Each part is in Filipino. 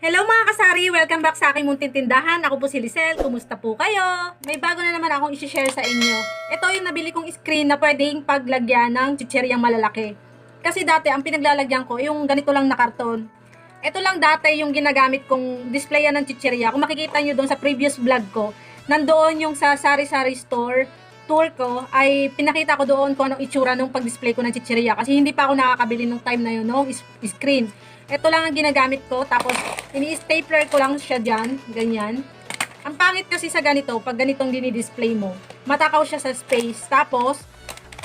Hello mga kasari! Welcome back sa aking munting tindahan. Ako po si Lisel. Kumusta po kayo? May bago na naman akong isi-share sa inyo. Ito yung nabili kong screen na pwedeng paglagyan ng chicheryang malalaki. Kasi dati ang pinaglalagyan ko yung ganito lang na karton. Ito lang dati yung ginagamit kong displayan ng chicherya. Kung makikita nyo doon sa previous vlog ko, nandoon yung sa sari-sari store tour ko, ay pinakita ko doon kung anong itsura nung pag-display ko ng chicherya. Kasi hindi pa ako nakakabili nung time na yun, no? Screen. Ito lang ang ginagamit ko, tapos ini-stapler ko lang siya dyan, ganyan. Ang pangit kasi sa ganito, pag ganitong dinidisplay mo, matakaw siya sa space. Tapos,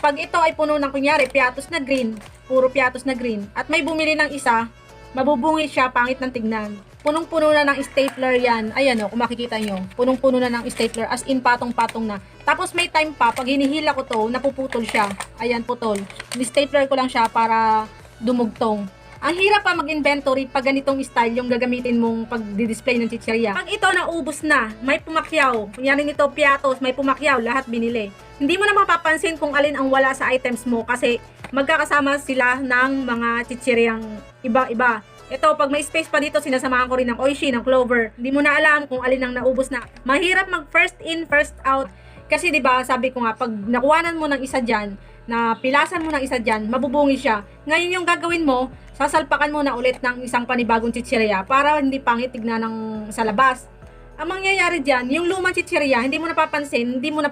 pag ito ay puno ng kunyari, piatos na green, puro piatos na green, at may bumili ng isa, mabubungi siya, pangit ng tignan. Punong-puno na ng stapler yan. Ayan o, kung makikita nyo, punong-puno na ng stapler, as in patong-patong na. Tapos may time pa, pag hinihila ko to, napuputol siya. Ayan, putol. Ni-stapler ko lang siya para dumugtong. Ang hirap pa mag-inventory pag ganitong style yung gagamitin mong pag-display ng chicherya. Pag ito naubos na, may pumakyaw. Kunyari nito, piatos, may pumakyaw, lahat binili. Hindi mo na mapapansin kung alin ang wala sa items mo kasi magkakasama sila ng mga chicheryang iba-iba. Ito, pag may space pa dito, sinasamahan ko rin ng oishi, ng clover. Hindi mo na alam kung alin ang naubos na. Mahirap mag first in, first out. Kasi 'di ba, sabi ko nga, pag nakuhanan mo ng isa diyan, na pilasan mo ng isa diyan, mabubungi siya. Ngayon yung gagawin mo, sasalpakan mo na ulit ng isang panibagong chicherya para hindi pangit tignan ng sa labas. Ang mangyayari diyan, yung lumang chicherya, hindi mo napapansin, hindi na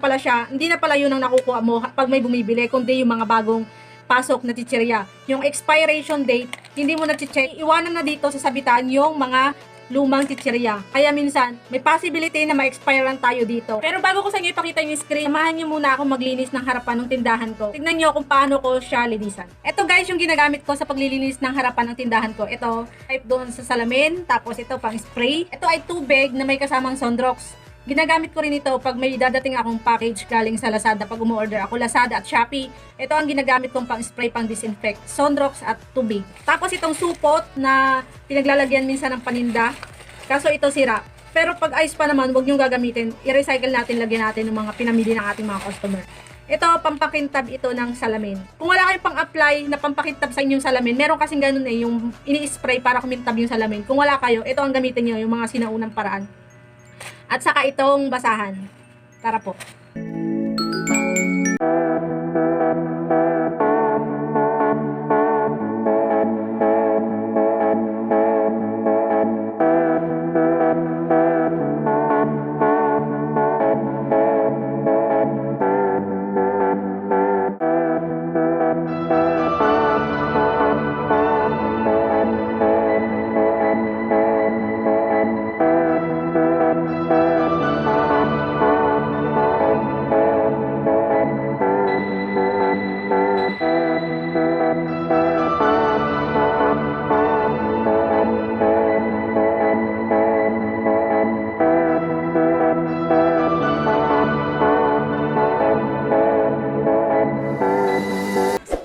pala yun ang nakukuha mo pag may bumibili, kundi yung mga bagong pasok na chicherya. Yung expiration date, hindi mo na check, iwanan na dito sa sabitan yung mga lumang chicherya. Kaya minsan, may possibility na ma-expire lang tayo dito. Pero bago ko sa inyo ipakita yung screen, samahan nyo muna ako maglinis ng harapan ng tindahan ko. Tignan nyo kung paano ko siya linisan. Ito guys, yung ginagamit ko sa paglilinis ng harapan ng tindahan ko. Ito, type doon sa salamin, tapos ito pang spray. Ito ay tubig na may kasamang Sunrox. Ginagamit ko rin ito pag may dadating akong package galing sa Lazada. Pag umu-order ako, Lazada at Shopee, ito ang ginagamit kong pang spray, pang disinfect, Sunrox at tubig. Tapos itong supot na pinaglalagyan minsan ng paninda, kaso ito sira. Pero pag ice pa naman, huwag nyo gagamitin. I-recycle natin, lagyan natin ng mga pinamili ng ating mga customer. Ito, pampakintab ito ng salamin. Kung wala kayong pang-apply na pampakintab sa inyong salamin, meron kasing ganun yung ini-spray para kumintab yung salamin. Kung wala kayo, ito ang gamitin nyo, yung mga sinaunang paraan. At saka itong basahan. Tara po.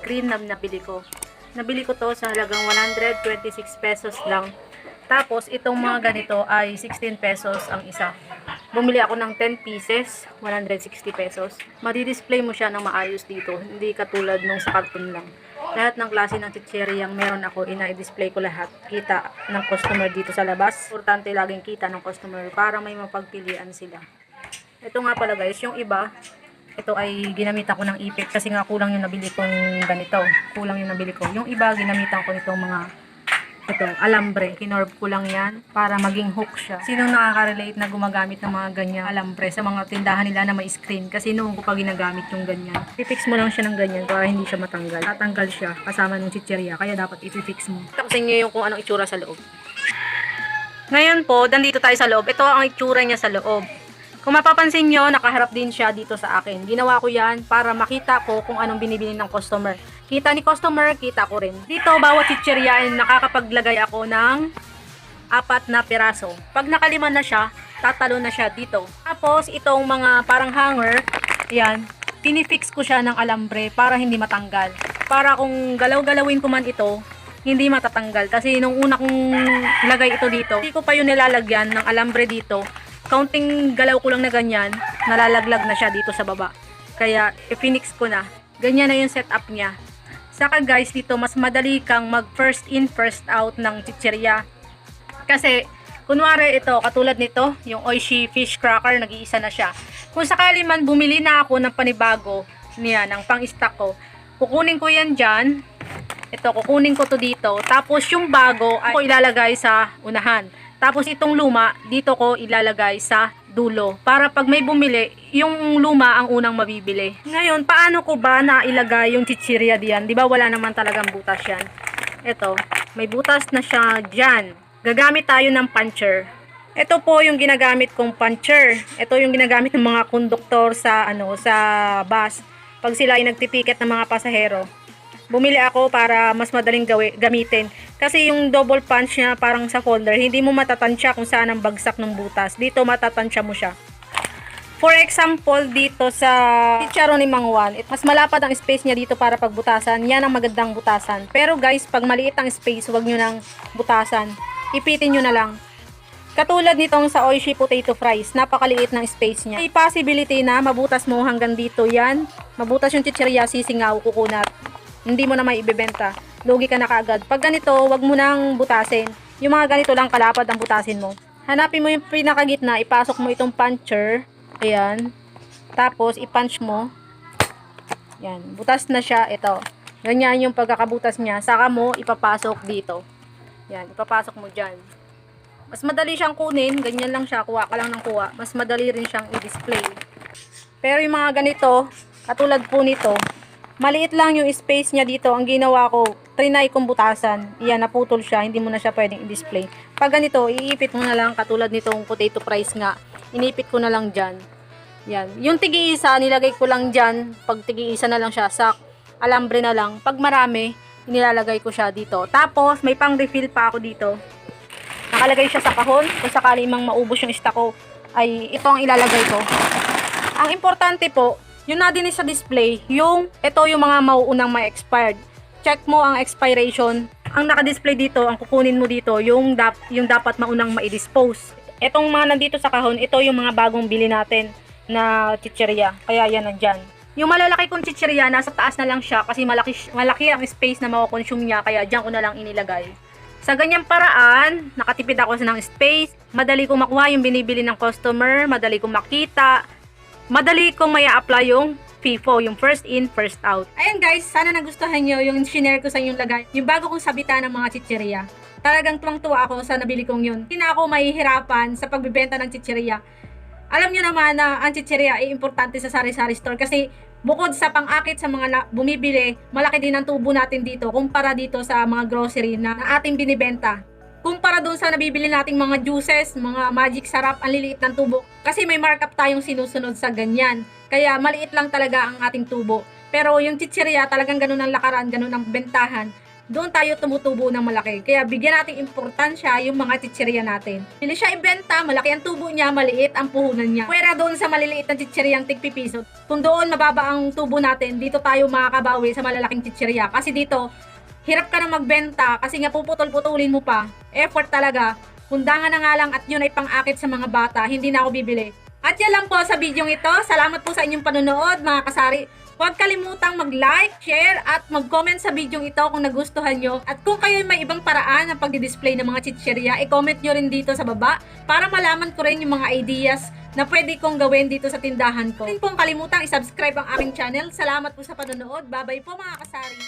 Screen na nabili ko. Nabili ko to sa halagang 126 pesos lang. Tapos itong mga ganito ay 16 pesos ang isa. Bumili ako ng 10 pieces, 160 pesos. Madi-display mo siya ng maayos dito, hindi katulad nung sa karton lang. Lahat ng klase ng chicheryang meron ako, ina-display ko lahat. Kita ng customer dito sa labas. Importante laging kita ng customer para may mapagpilian sila. Ito nga pala guys, yung iba, ito ay ginamitan ko ng ipit kasi nga kulang yung nabili kong ganito. Kulang yung nabili ko. Yung iba, ginamitan ko nitong mga alambre. Kinorb ko lang yan para maging hook siya. Sinong nakaka-relate na gumagamit ng mga ganyan alambre sa mga tindahan nila na may screen? Kasi noong ko pa ginagamit yung ganyan. I-fix mo lang siya ng ganyan para hindi siya matanggal. Tatanggal siya kasama ng chicherya. Kaya dapat i-fix mo. Tapusin nyo yung kung anong itsura sa loob. Ngayon po, nandito tayo sa loob. Ito ang itsura niya sa loob. Kung mapapansin nyo, nakaharap din siya dito sa akin. Ginawa ko yan para makita ko kung anong binibili ng customer. Kita ni customer, kita ko rin. Dito, bawat chicherya ay nakakapaglagay ako ng 4 na piraso. Pag nakalima na siya, tatalo na siya dito. Tapos, itong mga parang hanger, yan, pinifix ko siya ng alambre para hindi matanggal. Para kung galaw-galawin ko man ito, hindi matatanggal. Kasi nung una kong lagay ito dito, hindi ko pa yun nilalagyan ng alambre dito. Counting galaw ko lang na ganyan, nalalaglag na siya dito sa baba. Kaya, i-finix ko na. Ganyan na yung setup niya. Saka guys, dito mas madali kang mag first in, first out ng chicherya. Kasi Kunwari ito, katulad nito, yung Oishi fish cracker, nag-iisa na siya. Kung sakali man bumili na ako ng panibago niya, ng pang-stock ko, kukunin ko yan dyan. Ito, kukunin ko to dito. Tapos yung bago ay ko ilalagay sa unahan. Tapos itong luma, dito ko ilalagay sa dulo. Para pag may bumili, yung luma ang unang mabibili. Ngayon, paano ko ba na ilagay yung chichirya diyan? Di ba wala naman talagang butas yan? Ito, may butas na siya dyan. Gagamit tayo ng puncher. Ito po yung ginagamit kong puncher. Ito yung ginagamit ng mga konduktor sa sa bus. Pag sila ay nagtipiket ng mga pasahero. Bumili ako para mas madaling gamitin. Kasi yung double punch niya parang sa folder, hindi mo matatansya kung saan ang bagsak ng butas. Dito matatansya mo siya. For example, dito sa chicharon ni Mang Juan, mas malapad ang space niya dito para pagbutasan. Yan ang magandang butasan. Pero guys, pag maliit ang space, huwag nyo nang butasan. Ipitin nyo na lang. Katulad nitong sa Oishi potato fries, napakaliit ng space niya. May possibility na mabutas mo hanggang dito yan. Mabutas yung chichirya, sisingaw, kukunat. Hindi mo na may ibebenta. Lugi ka na kaagad. Pag ganito, wag mo nang butasin. Yung mga ganito lang kalapad ang butasin mo. Hanapin mo yung pinakagitna, ipasok mo itong puncher. Ayan. Tapos, i-punch mo. Yan. Butas na siya. Ito. Ganyan yung pagkakabutas niya. Saka mo ipapasok dito. Yan. Ipapasok mo dyan. Mas madali siyang kunin. Ganyan lang siya. Kuha ka lang ng kuha. Mas madali rin siyang i-display. Pero yung mga ganito, katulad po nito, maliit lang yung space niya dito. Ang ginawa ko, trinay kong butasan. Yan, naputol siya. Hindi mo na siya pwedeng i-display. Pag ganito, iipit mo na lang. Katulad nitong potato fries nga. Inipit ko na lang dyan. Yan. Yung tigi-isa, nilagay ko lang dyan. Pag tigi-isa na lang siya, sa alambre na lang. Pag marami, nilalagay ko siya dito. Tapos, may pang refill pa ako dito. Nakalagay siya sa kahon. Kung sakali mang maubos yung stock ko, ay ito ang ilalagay ko. Ang importante po, yun na din sa display, ito yung mga mauunang may expired. Check mo ang expiration. Ang naka-display dito, ang kukunin mo dito, yung dapat maunang ma-dispose. Itong mga nandito sa kahon, ito yung mga bagong bili natin na chichirya. Kaya yan nandyan. Yung malalaki kong chichirya, nasa taas na lang siya kasi malaki ang space na mako-consume niya. Kaya dyan ko na lang inilagay. Sa ganyang paraan, nakatipid ako ng space. Madali kong makuha yung binibili ng customer. Madali kong makita. Madali kong maya apply yung FIFO, yung first in, first out. Ayan guys, sana nagustuhan nyo yung shinare ko sa inyong lagay. Yung bago kong sabitan ng mga chichirya. Talagang tuwang-tuwa ako sa nabili kong yun. Hindi na ako mahihirapan sa pagbibenta ng chichirya. Alam nyo naman na ang chichirya ay importante sa sari-sari store kasi bukod sa pang-akit sa mga bumibili, malaki din ang tubo natin dito kumpara dito sa mga grocery na ating binibenta. Kumpara doon sa nabibili nating mga juices, mga magic sarap, ang liliit ng tubo. Kasi may markup tayong sinusunod sa ganyan. Kaya maliit lang talaga ang ating tubo. Pero yung chichirya talagang ganun ang lakaran, ganun ang bentahan. Doon tayo tumutubo ng malaki. Kaya bigyan natin importansya yung mga chichirya natin. Hindi siya ibenta, malaki ang tubo niya, maliit ang puhunan niya. Pwera doon sa maliliit na chichiryang tigpipiso. Kung doon mababa ang tubo natin, dito tayo makakabawi sa malalaking chichirya. Kasi dito, hirap ka na magbenta kasi nga puputol-putulin mo pa. Effort talaga. Kundangan na nga lang at yun ay pang-akit sa mga bata. Hindi na ako bibili. At yan lang po sa video ito. Salamat po sa inyong panonood mga kasari. Huwag kalimutang mag-like, share at mag-comment sa video ito kung nagustuhan nyo. At kung kayo may ibang paraan ng pagdi-display ng mga chichirya, i-comment nyo rin dito sa baba para malaman ko rin yung mga ideas na pwede kong gawin dito sa tindahan ko. Huwag pong kalimutang i-subscribe ang aking channel. Salamat po sa panonood. Bye-bye po mga kasari.